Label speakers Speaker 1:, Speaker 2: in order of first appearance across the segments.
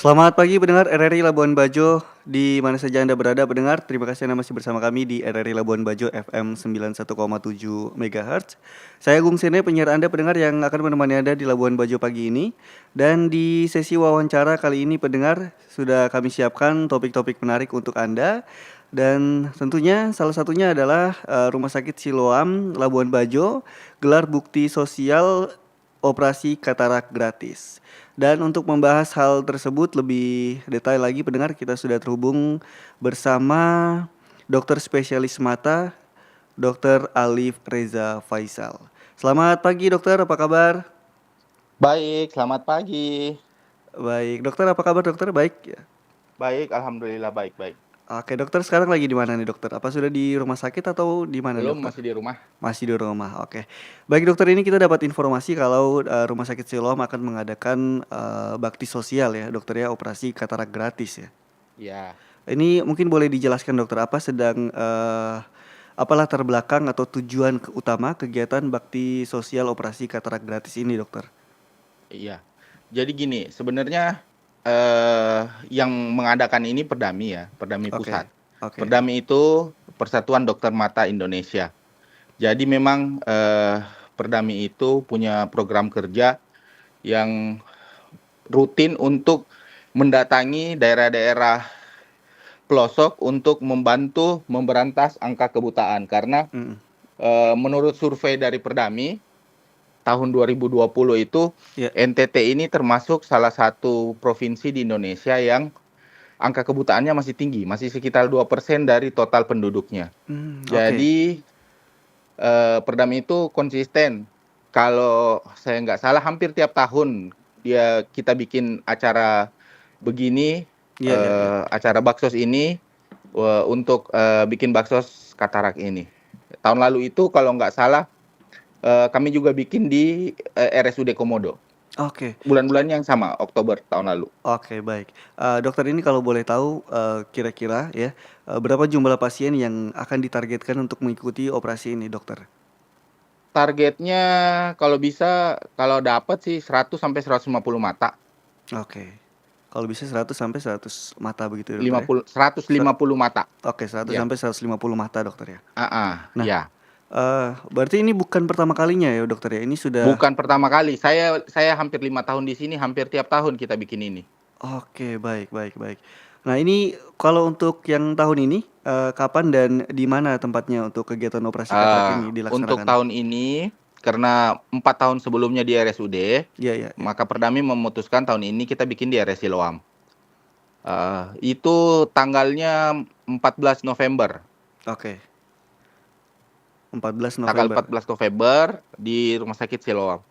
Speaker 1: Selamat pagi pendengar RRI Labuan Bajo, di mana saja Anda berada pendengar. Terima kasih Anda masih bersama kami di RRI Labuan Bajo FM 91,7 MHz. Saya Agung Sene, penyiar Anda pendengar yang akan menemani Anda di Labuan Bajo pagi ini. Dan di sesi wawancara kali ini pendengar, sudah kami siapkan topik-topik menarik untuk Anda. Dan tentunya salah satunya adalah Rumah Sakit Siloam Labuan Bajo gelar bukti sosial operasi katarak gratis. Dan untuk membahas hal tersebut lebih detail lagi pendengar, kita sudah terhubung bersama dokter spesialis mata, Dr. Alif Reza Faisal. Selamat pagi dokter, apa kabar?
Speaker 2: Baik, selamat pagi.
Speaker 1: Baik, dokter apa kabar dokter? Baik ya.
Speaker 2: Baik, alhamdulillah baik-baik.
Speaker 1: Oke dokter, sekarang lagi di mana nih dokter? Apa sudah di rumah sakit atau di mana nih,
Speaker 2: Belum,
Speaker 1: dokter?
Speaker 2: masih di rumah.
Speaker 1: Masih di rumah, oke. Baik dokter, ini kita dapat informasi kalau Rumah Sakit Siloam akan mengadakan bakti sosial ya dokter ya, operasi katarak gratis ya.
Speaker 2: Ya,
Speaker 1: Ini mungkin boleh dijelaskan dokter apa latar belakang atau tujuan utama kegiatan bakti sosial operasi katarak gratis ini dokter?
Speaker 2: iya. Jadi gini, sebenarnya yang mengadakan ini Perdami ya, Perdami
Speaker 1: Oke,
Speaker 2: Pusat.
Speaker 1: oke.
Speaker 2: Perdami itu Persatuan Dokter Mata Indonesia. Jadi memang Perdami itu punya program kerja yang rutin untuk mendatangi daerah-daerah pelosok untuk membantu memberantas angka kebutaan. Karena
Speaker 1: Mm.
Speaker 2: menurut survei dari Perdami tahun 2020 itu
Speaker 1: Ya.
Speaker 2: NTT ini termasuk salah satu provinsi di Indonesia yang angka kebutaannya masih tinggi, masih sekitar 2% dari total penduduknya.
Speaker 1: Oke.
Speaker 2: Jadi Perdam itu konsisten. Kalau saya nggak salah hampir tiap tahun kita bikin acara begini,
Speaker 1: Iya, iya, iya.
Speaker 2: acara baksos ini untuk bikin baksos katarak ini. Tahun lalu itu kalau nggak salah kami juga bikin di RSUD Komodo.
Speaker 1: Oke.
Speaker 2: Bulan-bulan yang sama, Oktober tahun lalu.
Speaker 1: Oke, baik. Dokter, ini kalau boleh tahu kira-kira ya berapa jumlah pasien yang akan ditargetkan untuk mengikuti operasi ini, dokter?
Speaker 2: Targetnya kalau bisa, kalau dapat sih 100 sampai 150 mata.
Speaker 1: Oke. Kalau bisa 100 sampai 100 mata begitu ya, dokter ya?
Speaker 2: 150 mata.
Speaker 1: Oke, 100
Speaker 2: Ya.
Speaker 1: sampai 150 mata dokter ya. Nah,
Speaker 2: Ya.
Speaker 1: berarti ini bukan pertama kalinya ya dokter ya? Ini sudah.
Speaker 2: Bukan pertama kali. Saya hampir 5 tahun di sini, hampir tiap tahun kita bikin ini.
Speaker 1: Oke, baik, baik, baik. Nah, ini kalau untuk yang tahun ini kapan dan di mana tempatnya untuk kegiatan operasi katarak ini
Speaker 2: Untuk
Speaker 1: dilaksanakan?
Speaker 2: tahun ini, karena 4 tahun sebelumnya di RSUD,
Speaker 1: Iya, iya, iya.
Speaker 2: maka Perdami memutuskan tahun ini kita bikin di RS Siloam. Itu tanggalnya 14 November.
Speaker 1: Oke. 14
Speaker 2: Tanggal
Speaker 1: November.
Speaker 2: 14 November di Rumah Sakit Siloam.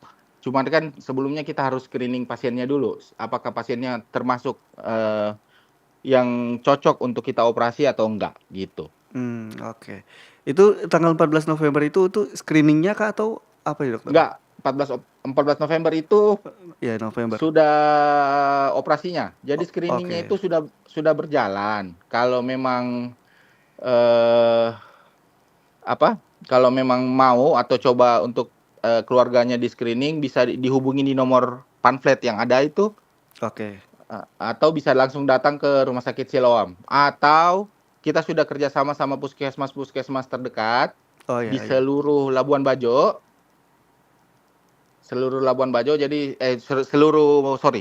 Speaker 2: Cuman kan sebelumnya kita harus screening pasiennya dulu. Apakah pasiennya termasuk yang cocok untuk kita operasi atau enggak gitu.
Speaker 1: Oke. Itu tanggal 14 November itu tuh screeningnya kah atau apa ya dokter?
Speaker 2: Enggak, 14 November itu
Speaker 1: Ya, November.
Speaker 2: sudah operasinya. Jadi screeningnya
Speaker 1: Oke.
Speaker 2: itu sudah berjalan. Kalau memang eh kalau memang mau atau coba untuk keluarganya di screening, bisa dihubungi di nomor pamflet yang ada itu,
Speaker 1: Oke.
Speaker 2: atau bisa langsung datang ke Rumah Sakit Siloam, atau kita sudah kerjasama sama puskesmas terdekat
Speaker 1: Oh
Speaker 2: di
Speaker 1: ya, ya.
Speaker 2: seluruh Labuan Bajo. Jadi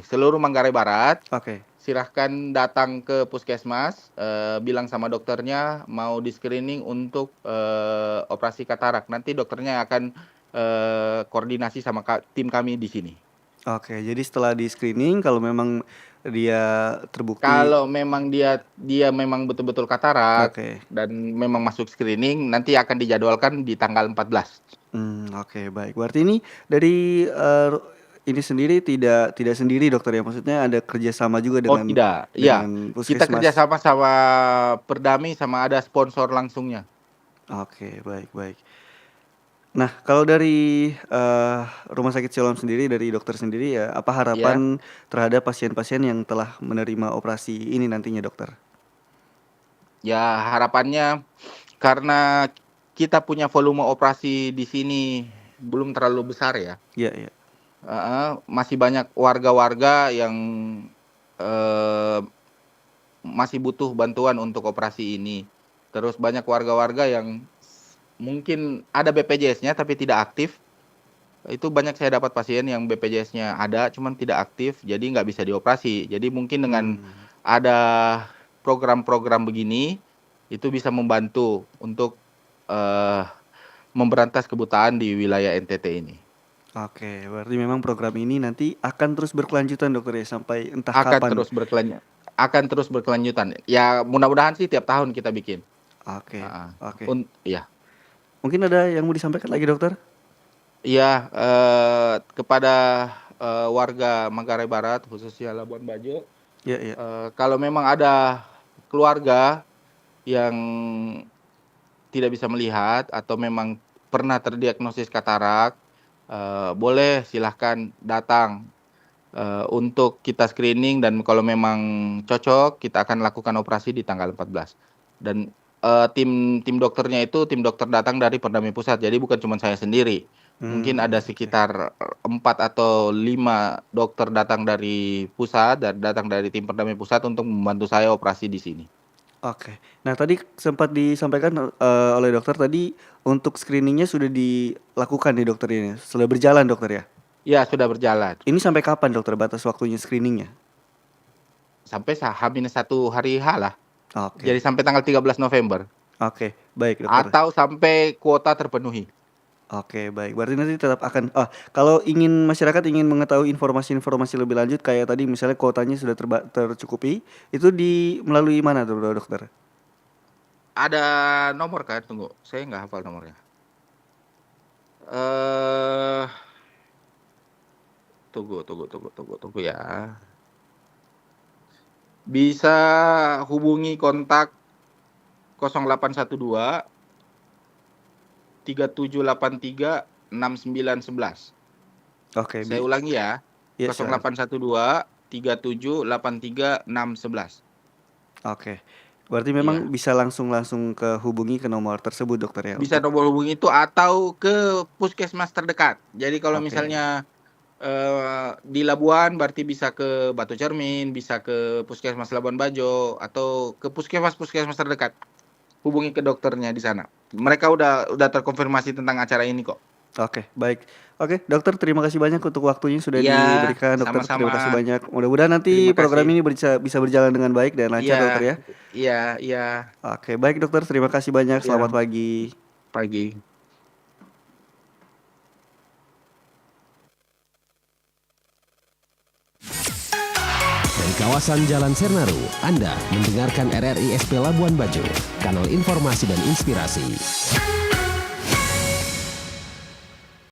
Speaker 2: seluruh Manggarai Barat.
Speaker 1: Oke.
Speaker 2: Silahkan datang ke puskesmas, bilang sama dokternya mau di screening untuk operasi katarak. Nanti dokternya akan koordinasi sama tim kami di sini.
Speaker 1: Oke, jadi setelah di screening kalau memang dia terbukti.
Speaker 2: Kalau memang dia memang betul-betul katarak
Speaker 1: Oke.
Speaker 2: dan memang masuk screening, nanti akan dijadwalkan di tanggal 14.
Speaker 1: Oke, baik. Berarti ini dari ini sendiri tidak sendiri dokter ya? Maksudnya ada kerjasama juga
Speaker 2: Oh
Speaker 1: dengan
Speaker 2: tidak, iya. Kita
Speaker 1: puskesmas.
Speaker 2: kerjasama sama Perdami, sama ada sponsor langsungnya.
Speaker 1: Oke, baik, baik. Nah, kalau dari Rumah Sakit Siloam sendiri, dari dokter sendiri ya, apa
Speaker 2: Ya,
Speaker 1: harapan terhadap pasien-pasien yang telah menerima operasi ini nantinya dokter?
Speaker 2: ya harapannya karena kita punya volume operasi di sini belum terlalu besar ya.
Speaker 1: Iya, iya.
Speaker 2: Masih banyak warga-warga yang eee, masih butuh bantuan untuk operasi ini. Terus banyak warga-warga yang mungkin ada BPJS-nya tapi tidak aktif. Itu banyak saya dapat pasien yang BPJS-nya ada, cuman tidak aktif, jadi nggak bisa dioperasi. Jadi mungkin dengan
Speaker 1: Mmm,
Speaker 2: ada program-program begini, itu bisa membantu untuk, eee, memberantas kebutaan di wilayah NTT ini.
Speaker 1: oke, berarti memang program ini nanti akan terus berkelanjutan dokter ya, sampai entah
Speaker 2: Akan
Speaker 1: kapan?
Speaker 2: terus akan terus berkelanjutan. Ya mudah-mudahan sih tiap tahun kita bikin.
Speaker 1: Oke
Speaker 2: Heeh.
Speaker 1: oke.
Speaker 2: Iya.
Speaker 1: Mungkin ada yang mau disampaikan lagi dokter?
Speaker 2: Iya, kepada, warga Manggarai Barat khususnya Labuan Bajo,
Speaker 1: Iya iya.
Speaker 2: kalau memang ada keluarga yang tidak bisa melihat atau memang pernah terdiagnosis katarak, boleh silahkan datang, untuk kita screening dan kalau memang cocok kita akan lakukan operasi di tanggal 14. Dan, tim tim dokternya itu tim dokter datang dari Perdamai Pusat, jadi bukan cuma saya sendiri. Mungkin ada
Speaker 1: Oke.
Speaker 2: sekitar 4 atau 5 dokter datang dari pusat dan datang dari tim Perdamai Pusat untuk membantu saya operasi di sini.
Speaker 1: Oke. Nah tadi sempat disampaikan, oleh dokter tadi untuk screening-nya sudah dilakukan nih dokter ini, sudah berjalan dokter ya?
Speaker 2: Ya sudah berjalan.
Speaker 1: Ini sampai kapan dokter batas waktunya screening-nya?
Speaker 2: Sampai H-1 hari H lah.
Speaker 1: Oke
Speaker 2: Jadi sampai tanggal 13 November
Speaker 1: oke, baik dokter.
Speaker 2: atau sampai kuota terpenuhi.
Speaker 1: Oke baik, berarti nanti tetap akan kalau ingin masyarakat ingin mengetahui informasi-informasi lebih lanjut kayak tadi misalnya kuotanya sudah tercukupi, itu melalui mana tuh dokter?
Speaker 2: Ada nomor kan? Tunggu, saya nggak hafal nomornya. Eh, tunggu ya. Bisa hubungi kontak 0812 3783 6911.
Speaker 1: Oke
Speaker 2: Saya ulangi ya,
Speaker 1: ya silakan.
Speaker 2: 0812 3783 611.
Speaker 1: Oke, berarti memang
Speaker 2: Iya.
Speaker 1: bisa langsung ke hubungi ke nomor tersebut dokter ya
Speaker 2: Bisa
Speaker 1: untuk
Speaker 2: nomor hubungi itu atau ke puskesmas terdekat. Jadi kalau
Speaker 1: oke
Speaker 2: misalnya, di Labuan berarti bisa ke Batu Cermin, bisa ke puskesmas Labuan Bajo, atau ke puskesmas-puskesmas terdekat. Hubungi ke dokternya di sana. Mereka udah terkonfirmasi tentang acara ini kok.
Speaker 1: oke baik. Oke dokter terima kasih banyak untuk waktunya sudah
Speaker 2: Iya,
Speaker 1: diberikan dokter, terima
Speaker 2: sama-sama.
Speaker 1: kasih banyak. Mudah-mudahan nanti
Speaker 2: Terima
Speaker 1: program
Speaker 2: kasih.
Speaker 1: ini bisa berjalan dengan baik dan lancar dokter
Speaker 2: Iya
Speaker 1: ya.
Speaker 2: iya iya
Speaker 1: Oke baik dokter, terima kasih banyak, selamat
Speaker 2: iya,
Speaker 1: pagi.
Speaker 2: pagi.
Speaker 3: Dari kawasan Jalan Sernaru, Anda mendengarkan RRI SP Labuan Bajo, kanal informasi dan inspirasi.